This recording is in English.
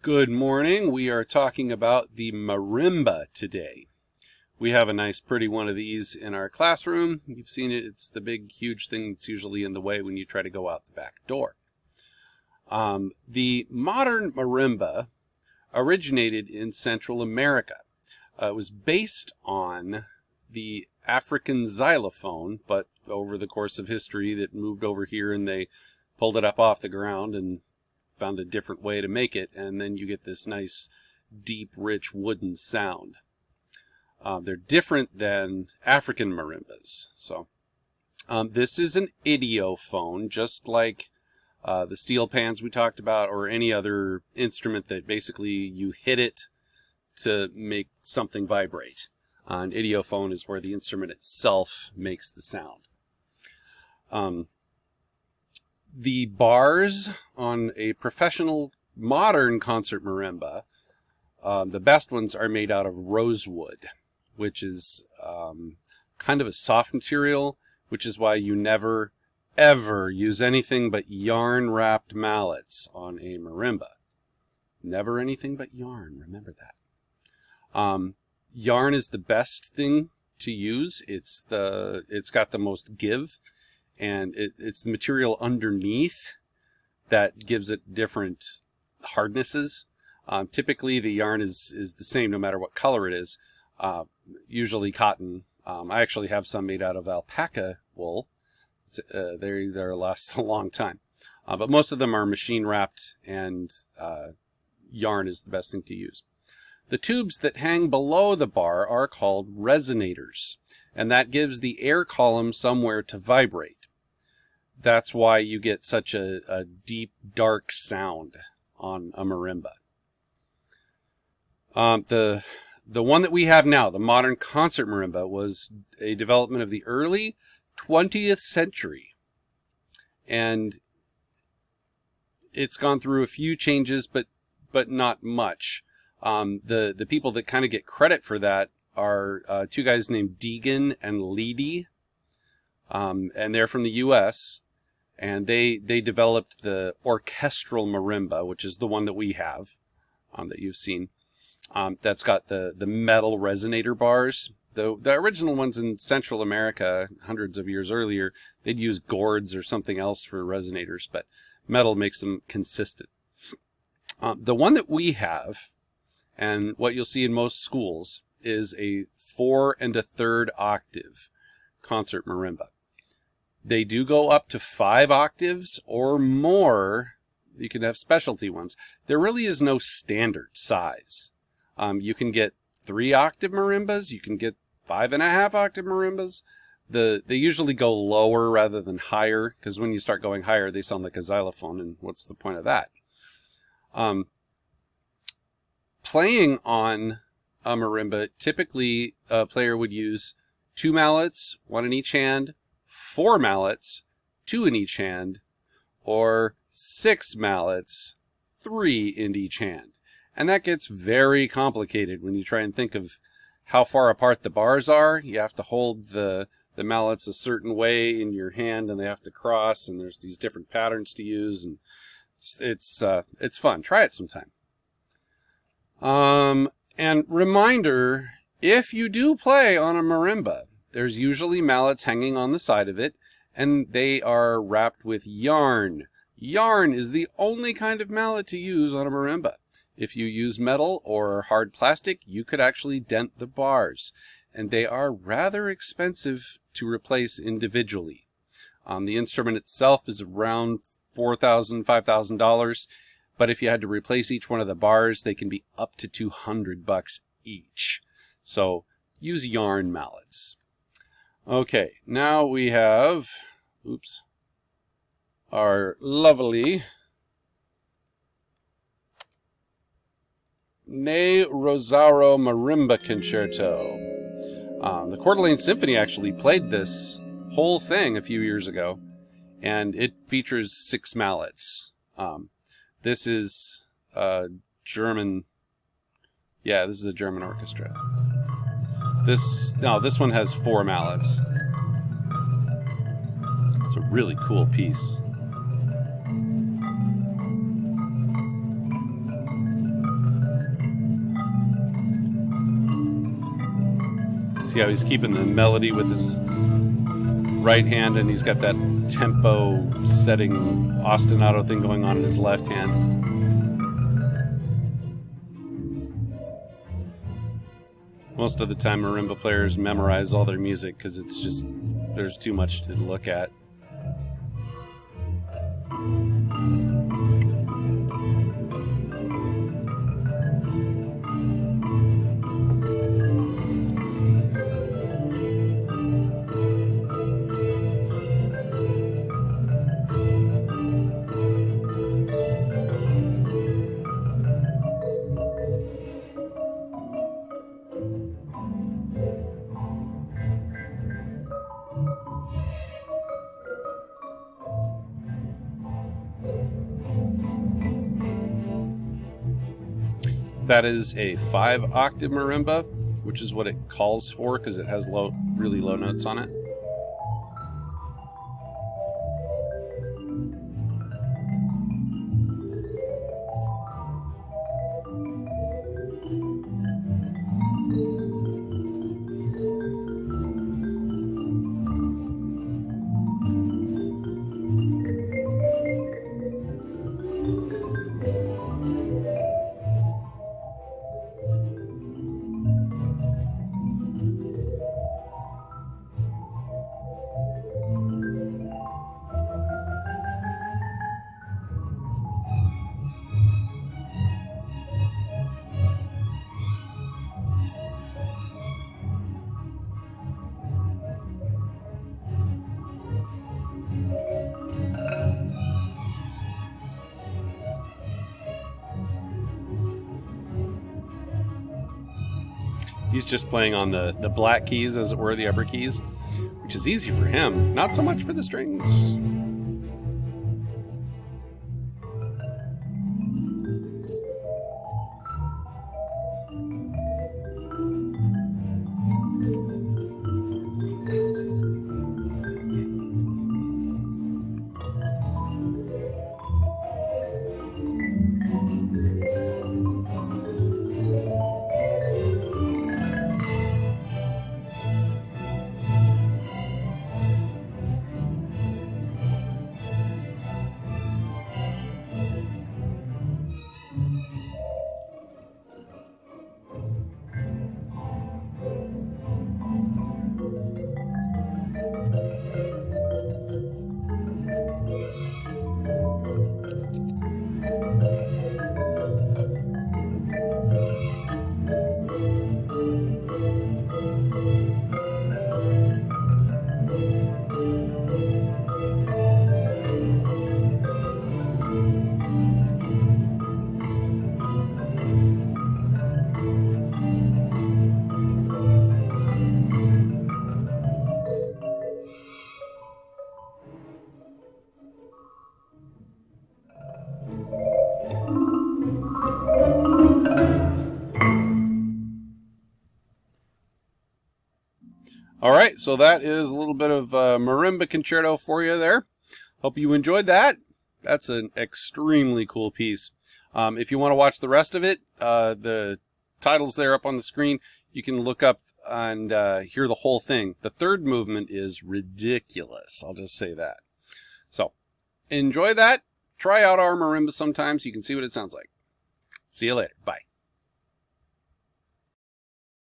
Good morning. We are talking about the marimba today. We have a nice pretty one of these in our classroom. You've seen it. It's the big huge thing that's usually in the way when you try to go out the back door. The modern marimba originated in Central America. It was based on the African xylophone, but over the course of history that moved over here and they pulled it up off the ground and found a different way to make it, and then you get this nice, deep, rich wooden sound. They're different than African marimbas. So this is an idiophone, just like the steel pans we talked about, or any other instrument that basically you hit it to make something vibrate. An idiophone is where the instrument itself makes the sound. The bars on a professional modern concert marimba, the best ones are made out of rosewood, which is kind of a soft material, which is why you never, ever use anything but yarn-wrapped mallets on a marimba. Never anything but yarn, remember that. Yarn is the best thing to use. It's got the most give. And it's the material underneath that gives it different hardnesses. Typically, the yarn is the same no matter what color it is, usually cotton. I actually have some made out of alpaca wool. They're last a long time. But most of them are machine wrapped, and yarn is the best thing to use. The tubes that hang below the bar are called resonators, and that gives the air column somewhere to vibrate. That's why you get such a deep, dark sound on a marimba. The one that we have now, the modern concert marimba, was a development of the early 20th century. And it's gone through a few changes, but not much. The people that kind of get credit for that are two guys named Deegan and Leedy. And they're from the U.S., and they developed the orchestral marimba, which is the one that we have, that you've seen. That's got the metal resonator bars. The original ones in Central America, hundreds of years earlier, they'd use gourds or something else for resonators, but metal makes them consistent. The one that we have, and what you'll see in most schools, is a 4 1/3 octave concert marimba. They do go up to 5 octaves or more. You can have specialty ones. There really is no standard size. You can get 3 octave marimbas. You can get 5.5 octave marimbas. They usually go lower rather than higher, because when you start going higher, they sound like a xylophone, and what's the point of that? Playing on a marimba, typically a player would use 2 mallets, 1 in each hand, 4 mallets, 2 in each hand, or 6 mallets, 3 in each hand. And that gets very complicated when you try and think of how far apart the bars are. You have to hold the mallets a certain way in your hand, and they have to cross, and there's these different patterns to use, and it's fun. Try it sometime. And reminder, if you do play on a marimba, there's usually mallets hanging on the side of it, and they are wrapped with yarn. Yarn is the only kind of mallet to use on a marimba. If you use metal or hard plastic, you could actually dent the bars, and they are rather expensive to replace individually. The instrument itself is around $4,000, $5,000, but if you had to replace each one of the bars, they can be up to $200 each. So use yarn mallets. Okay, now we have, our lovely Rosauro Marimba Concerto. The Coeur d'Alene Symphony actually played this whole thing a few years ago, and it features 6 mallets. This is a German, this is a German orchestra. This one has 4 mallets. It's a really cool piece. See how he's keeping the melody with his right hand, and he's got that tempo setting ostinato thing going on in his left hand. Most of the time marimba players memorize all their music because it's just, there's too much to look at. That is a 5-octave marimba, which is what it calls for because it has really low notes on it. He's just playing on the black keys, as it were, the upper keys, which is easy for him, not so much for the strings. All right, so that is a little bit of marimba concerto for you there. Hope you enjoyed that. That's an extremely cool piece. If you want to watch the rest of it, the title's there up on the screen. You can look up and hear the whole thing. The third movement is ridiculous. I'll just say that. So enjoy that. Try out our marimba sometime so you can see what it sounds like. See you later. Bye.